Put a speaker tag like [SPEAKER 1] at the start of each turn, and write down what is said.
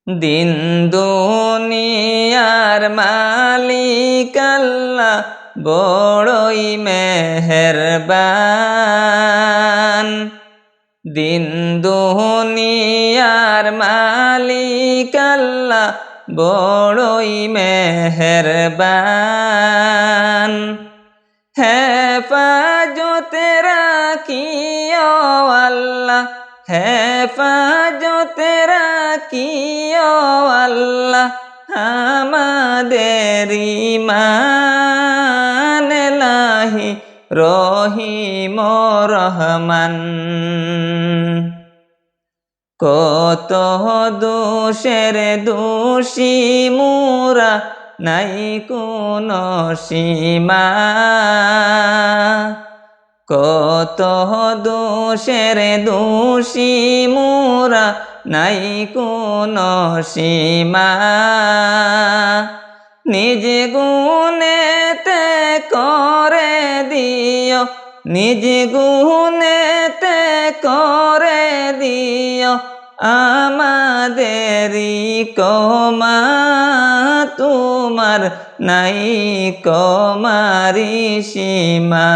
[SPEAKER 1] দিন দুনিয়ার মালিক আল্লাহ বড়ই মেহেরবান। দিন দুনিয়ার মালিক আল্লাহ বড়ই মেহেরবান। হেফাজতে রাখিও আল্লাহ, হেফাজতে রাখিও আল্লাহ আমাদের ঈমান এলাহি রহিম রহমান। কত দোষের দোষী মোরা নাই কোনো সীমা, কত দোষের দোষী মোরা নাই কোনো সীমা। নিজ গুণেতে করে দিও, নিজ গুণেতে করে দিও আমাদেরই ক্ষমা, তোমার নাই ক্ষমারি সীমা।